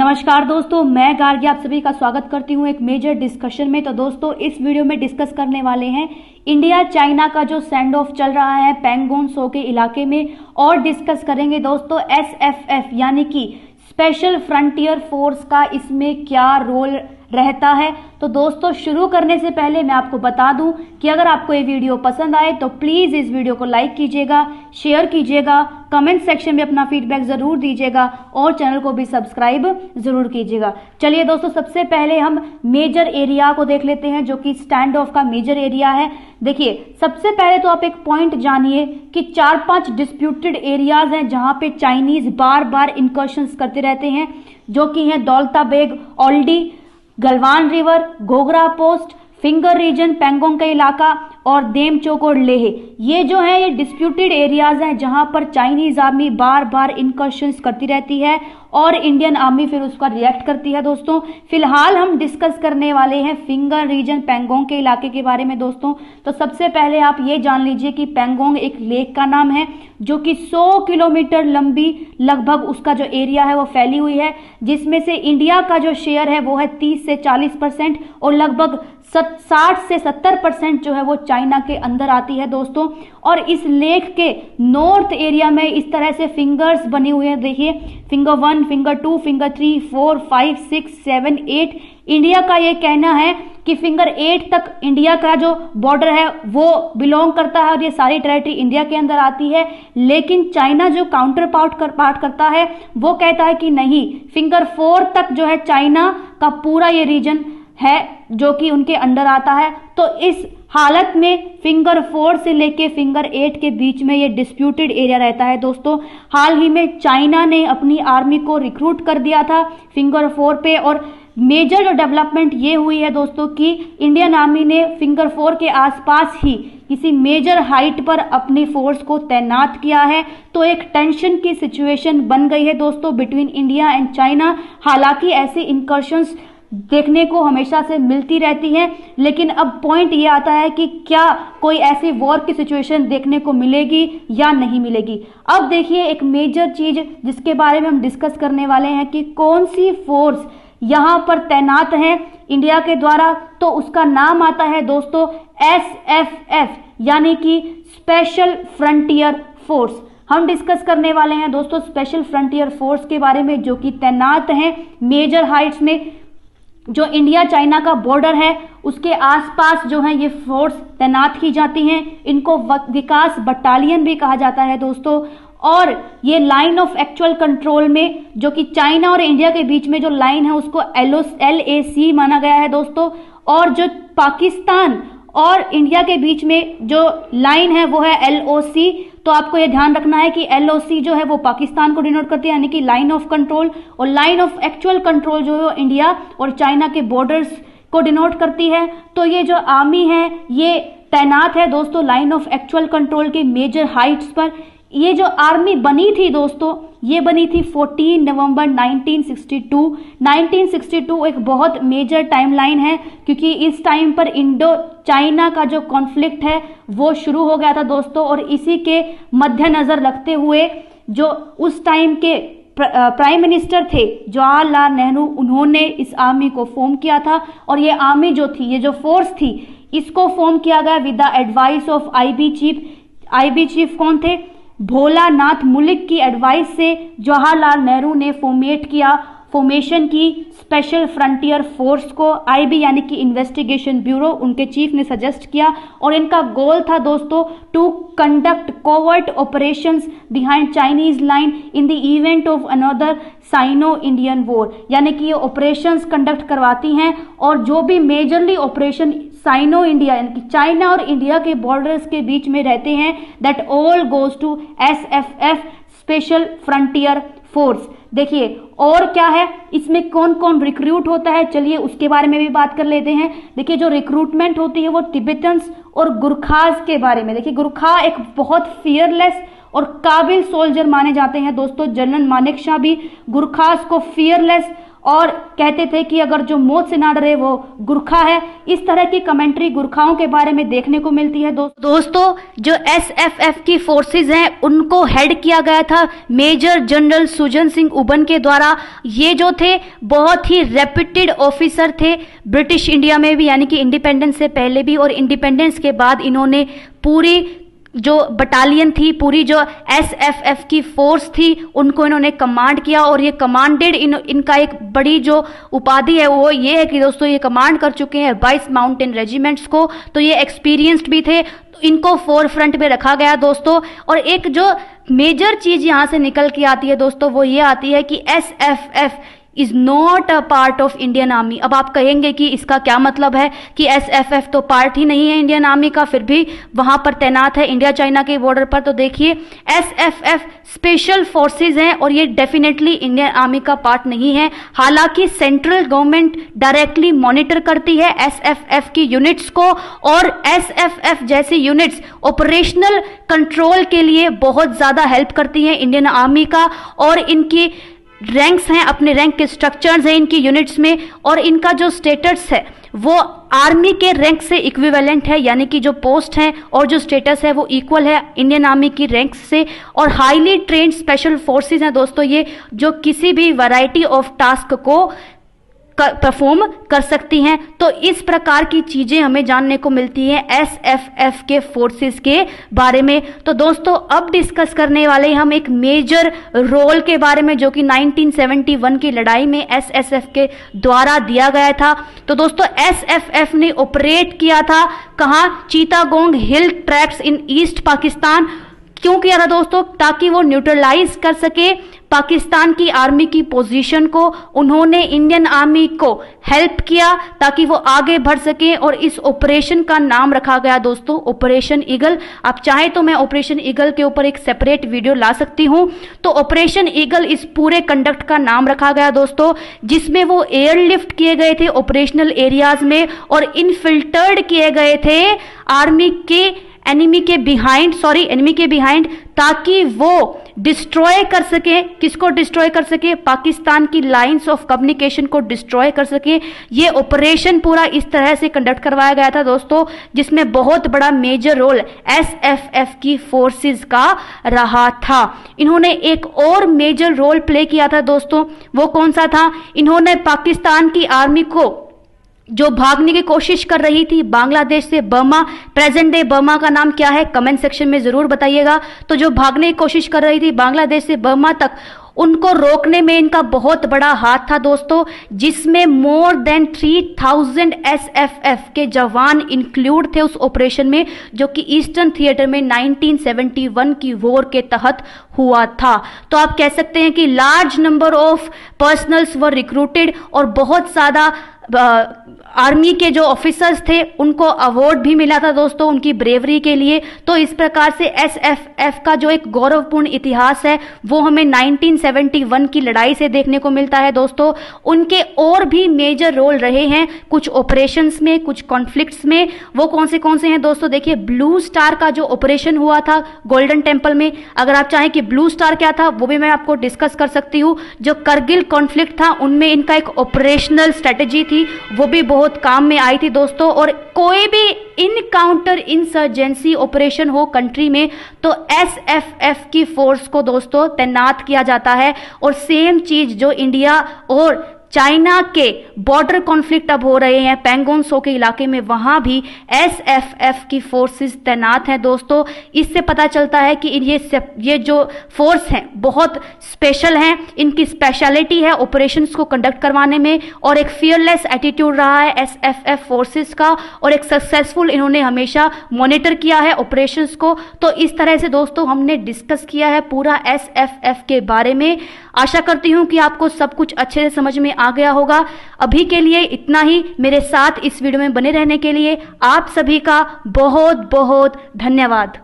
नमस्कार दोस्तों, मैं गार्गी आप सभी का स्वागत करती हूं एक मेजर डिस्कशन में। तो दोस्तों इस वीडियो में डिस्कस करने वाले हैं इंडिया चाइना का जो सेंड ऑफ चल रहा है पैंगोंग त्सो के इलाके में, और डिस्कस करेंगे दोस्तों एसएफएफ यानी कि स्पेशल फ्रंटियर फोर्स का इसमें क्या रोल रहता है। तो दोस्तों शुरू करने से पहले मैं आपको बता दूं कि अगर आपको ये वीडियो पसंद आए तो प्लीज़ इस वीडियो को लाइक कीजिएगा, शेयर कीजिएगा, कमेंट सेक्शन में अपना फीडबैक ज़रूर दीजिएगा और चैनल को भी सब्सक्राइब ज़रूर कीजिएगा। चलिए दोस्तों सबसे पहले हम मेजर एरिया को देख लेते हैं जो कि स्टैंड ऑफ का मेजर एरिया है। देखिए सबसे पहले तो आप एक पॉइंट जानिए कि 4-5 डिस्प्यूटेड एरियाज हैं जहां पे चाइनीज बार बार इंकर्शंस करते रहते हैं, जो कि हैं Daulat Beg, Oldi, Galwan river, Gogra post, finger region, Pangong का इलाका और देमचोक और लेह। ये जो है ये डिस्प्यूटेड एरियाज हैं जहां पर चाइनीज आर्मी बार बार इंकर्शंस करती रहती है और इंडियन आर्मी फिर उसका रिएक्ट करती है। दोस्तों फिलहाल हम डिस्कस करने वाले हैं फिंगर रीजन पैंगोंग के इलाके के बारे में। दोस्तों तो सबसे पहले आप ये जान लीजिए कि पैंगोंग एक लेक का नाम है जो कि 100 किलोमीटर लंबी लगभग उसका जो एरिया है वो फैली हुई है, जिसमें से इंडिया का जो शेयर है वो है 30 से 40% और लगभग 60 से 70% जो है वो चाइना के अंदर आती है दोस्तों। और इस लेक के नॉर्थ एरिया में इस तरह से फिंगर्स बनी हुई है। देखिए फिंगर 1, फिंगर 2, फिंगर 3, 4, 5, 6, 7, 8। इंडिया का ये कहना है कि फिंगर 8 तक इंडिया का जो बॉर्डर है वो बिलोंग करता है और ये सारी टेरिटरी इंडिया के अंदर आती है। लेकिन चाइना जो काउंटर पार्ट करता है वो कहता है कि नहीं, फिंगर 4 तक जो है चाइना का पूरा ये रीजन है जो कि उनके अंडर आता है। तो इस हालत में फिंगर 4 से लेके फिंगर 8 के बीच में ये डिस्प्यूटेड एरिया रहता है। दोस्तों हाल ही में चाइना ने अपनी आर्मी को रिक्रूट कर दिया था फिंगर 4 पे, और मेजर जो डेवलपमेंट ये हुई है दोस्तों कि इंडियन आर्मी ने फिंगर 4 के आसपास ही किसी मेजर हाइट पर अपनी फोर्स को तैनात किया है। तो एक टेंशन की सिचुएशन बन गई है दोस्तों बिटवीन इंडिया एंड चाइना। हालांकि ऐसे इंकर्शंस देखने को हमेशा से मिलती रहती हैं, लेकिन अब पॉइंट ये आता है कि क्या कोई ऐसी वॉर की सिचुएशन देखने को मिलेगी या नहीं मिलेगी। अब देखिए एक मेजर चीज जिसके बारे में हम डिस्कस करने वाले हैं कि कौन सी फोर्स यहां पर तैनात है इंडिया के द्वारा, तो उसका नाम आता है दोस्तों एसएफएफ यानी कि स्पेशल फ्रंटियर फोर्स। हम डिस्कस करने वाले हैं दोस्तों स्पेशल फ्रंटियर फोर्स के बारे में जो कि तैनात हैं मेजर हाइट्स में, जो इंडिया चाइना का बॉर्डर है उसके आसपास जो है ये फोर्स तैनात की जाती हैं। इनको विकास बटालियन भी कहा जाता है दोस्तों। और ये लाइन ऑफ एक्चुअल कंट्रोल में जो कि चाइना और इंडिया के बीच में जो लाइन है उसको LAC माना गया है दोस्तों। और जो पाकिस्तान और इंडिया के बीच में जो लाइन है वो है LOC। तो आपको ये ध्यान रखना है कि LOC जो है वो पाकिस्तान को डिनोट करती है यानी कि लाइन ऑफ कंट्रोल, और लाइन ऑफ एक्चुअल कंट्रोल जो है वो इंडिया और चाइना के बॉर्डर्स को डिनोट करती है। तो ये जो आर्मी है ये तैनात है दोस्तों लाइन ऑफ एक्चुअल कंट्रोल के मेजर हाइट्स पर। ये जो आर्मी बनी थी दोस्तों ये बनी थी 14 नवंबर 1962। 1962 एक बहुत मेजर टाइमलाइन है क्योंकि इस टाइम पर इंडो चाइना का जो कॉन्फ्लिक्ट है वो शुरू हो गया था दोस्तों, और इसी के मद्देनजर रखते हुए जो उस टाइम के प्राइम मिनिस्टर थे जवाहरलाल नेहरू, उन्होंने इस आर्मी को फॉर्म किया था। और ये आर्मी जो थी, ये जो फोर्स थी, इसको फॉर्म किया गया with the advice of IB chief. IB chief कौन थे? भोला नाथ मुलिक की एडवाइस से जवाहरलाल नेहरू ने फॉर्मेशन की स्पेशल फ्रंटियर फोर्स को। IB यानी कि इन्वेस्टिगेशन ब्यूरो, उनके चीफ ने सजेस्ट किया और इनका गोल था दोस्तों to conduct covert operations behind Chinese line in the event of another Sino Indian war. यानी कि ये ऑपरेशंस कंडक्ट करवाती हैं और जो भी मेजरली ऑपरेशन साइनो इंडिया यानी कि चाइना और इंडिया के बॉर्डर्स के बीच में रहते हैं, that all goes to SFF special frontier force. देखिए और क्या है इसमें, कौन कौन रिक्रूट होता है, चलिए उसके बारे में भी बात कर लेते हैं। देखिए जो रिक्रूटमेंट होती है वो तिब्बतन्स और गुरखाज के बारे में। देखिए गुरखा एक बहुत फियरलेस और काबिल सोल्जर माने जाते हैं दोस्तों। जनरल मानेकशॉ भी गुरखास को फियरलेस और कहते थे कि अगर जो मौत से ना डरे वो गुरखा है। इस तरह की कमेंट्री गुरखाओं के बारे में देखने को मिलती है दोस्तों। जो एसएफएफ की फोर्सेस हैं उनको हेड किया गया था मेजर जनरल सुजन सिंह उबन के द्वारा। ये जो थे बहुत ही रेप्यूटेड ऑफिसर थे ब्रिटिश इंडिया में भी, यानी कि इंडिपेंडेंस से पहले भी और इंडिपेंडेंस के बाद इन्होंने पूरी जो बटालियन थी, पूरी जो एसएफएफ की फोर्स थी, उनको इन्होंने कमांड किया। और ये कमांडेड इनका एक बड़ी जो उपाधि है वो ये है कि दोस्तों ये कमांड कर चुके हैं 22 माउंटेन रेजिमेंट्स को, तो ये एक्सपीरियंस्ड भी थे, तो इनको फोर फ्रंट पे रखा गया दोस्तों। और एक जो मेजर चीज यहां से निकल के आती है दोस्तों वो ये आती है कि SFF is not a part of Indian army. अब आप कहेंगे कि इसका क्या मतलब है कि एसएफएफ तो पार्ट ही नहीं है इंडियन आर्मी का, फिर भी वहां पर तैनात है इंडिया चाइना के बॉर्डर पर। तो देखिए एसएफएफ स्पेशल फोर्सेज हैं और ये डेफिनेटली इंडियन आर्मी का पार्ट नहीं है। हालांकि सेंट्रल गवर्नमेंट डायरेक्टली मॉनिटर करती है एसएफएफ की यूनिट्स को, और एसएफएफ जैसी यूनिट्स ऑपरेशनल कंट्रोल के लिए बहुत ज्यादा हेल्प करती हैं इंडियन आर्मी का। और इनकी रैंक्स हैं, अपने रैंक के स्ट्रक्चर्स हैं इनकी यूनिट्स में, और इनका जो स्टेटस है वो आर्मी के रैंक से इक्विवेलेंट है, यानी कि जो पोस्ट है और जो स्टेटस है वो इक्वल है इंडियन आर्मी की रैंक से। और हाईली ट्रेन्ड स्पेशल फोर्सेस हैं दोस्तों ये, जो किसी भी वैरायटी ऑफ टास्क को परफॉर्म कर सकती हैं। तो इस प्रकार की चीजें हमें जानने को मिलती हैं एसएफएफ के फोर्सेस के बारे में। तो दोस्तों अब डिस्कस करने वाले हम एक मेजर रोल के बारे में जो कि 1971 की लड़ाई में एसएसएफ के द्वारा दिया गया था। तो दोस्तों एसएफएफ ने ऑपरेट किया था कहां? चिटागोंग हिल ट्रैक्ट्स इन ईस्ट पाकिस्तान। क्यों किया था दोस्तों? ताकि वो न्यूट्रलाइज कर सके पाकिस्तान की आर्मी की पोजीशन को। उन्होंने इंडियन आर्मी को हेल्प किया ताकि वो आगे बढ़ सके, और इस ऑपरेशन का नाम रखा गया दोस्तों ऑपरेशन ईगल। आप चाहे तो मैं ऑपरेशन ईगल के ऊपर एक सेपरेट वीडियो ला सकती हूं। तो ऑपरेशन ईगल इस पूरे कंडक्ट का नाम रखा गया दोस्तों, जिसमें वो एयरलिफ्ट किए गए थे ऑपरेशनल एरियाज में और इनफिल्टर्ड किए गए थे आर्मी के एनिमी के बिहाइंड, ताकि वो डिस्ट्रॉय कर सके। किसको डिस्ट्रॉय कर सके? पाकिस्तान की लाइंस ऑफ कम्युनिकेशन को डिस्ट्रॉय कर सके। ये ऑपरेशन पूरा इस तरह से कंडक्ट करवाया गया था दोस्तों, जिसमें बहुत बड़ा मेजर रोल एसएफएफ की फोर्सेस का रहा था। इन्होंने एक और मेजर रोल प्ले किया था दोस्तों, वो कौन सा था? इन्होंने पाकिस्तान की आर्मी को जो भागने की कोशिश कर रही थी बांग्लादेश से बर्मा, प्रेजेंट डे बर्मा का नाम क्या है कमेंट सेक्शन में जरूर बताइएगा। तो जो भागने की कोशिश कर रही थी बांग्लादेश से बर्मा तक, उनको रोकने में इनका बहुत बड़ा हाथ था दोस्तों, जिसमें मोर देन 3000 एसएफएफ के जवान इंक्लूड थे उस ऑपरेशन में, जो कि ईस्टर्न थिएटर में 1971 की वॉर के तहत हुआ था। तो आप कह सकते हैं कि large number of personnels were recruited और बहुत ज्यादा आर्मी के जो ऑफिसर्स थे उनको अवार्ड भी मिला था दोस्तों उनकी ब्रेवरी के लिए। तो इस प्रकार से एसएफएफ का जो एक गौरवपूर्ण इतिहास है वो हमें 1971 की लड़ाई से देखने को मिलता है दोस्तों। उनके और भी मेजर रोल रहे हैं कुछ ऑपरेशंस में, कुछ कॉन्फ्लिक्ट्स में। वो कौन से हैं दोस्तों? देखिए ब्लू स्टार का जो ऑपरेशन हुआ था गोल्डन टेम्पल में, अगर आप चाहें कि ब्लू स्टार क्या था वो भी मैं आपको डिस्कस कर सकती हूँ। जो करगिल कॉन्फ्लिक्ट था उनमें इनका एक ऑपरेशनल स्ट्रेटेजी थी, वो भी बहुत काम में आई थी दोस्तों। और कोई भी इन काउंटर इंसर्जेंसी ऑपरेशन हो कंट्री में तो एसएफएफ की फोर्स को दोस्तों तैनात किया जाता है। और सेम चीज जो इंडिया और चाइना के बॉर्डर कॉन्फ्लिक्ट अब हो रहे हैं पैंगोंग त्सो के इलाके में, वहां भी एसएफएफ की फोर्सेस तैनात हैं दोस्तों। इससे पता चलता है कि ये जो फोर्स हैं बहुत स्पेशल हैं, इनकी स्पेशलिटी है ऑपरेशंस को कंडक्ट करवाने में, और एक फियरलेस एटीट्यूड रहा है एसएफएफ फोर्सेस का, और एक सक्सेसफुल इन्होंने हमेशा मॉनिटर किया है ऑपरेशंस को। तो इस तरह से दोस्तों हमने डिस्कस किया है पूरा एसएफएफ के बारे में। आशा करती हूं कि आपको सब कुछ अच्छे से समझ में आ गया होगा। अभी के लिए इतना ही। मेरे साथ इस वीडियो में बने रहने के लिए आप सभी का बहुत बहुत धन्यवाद।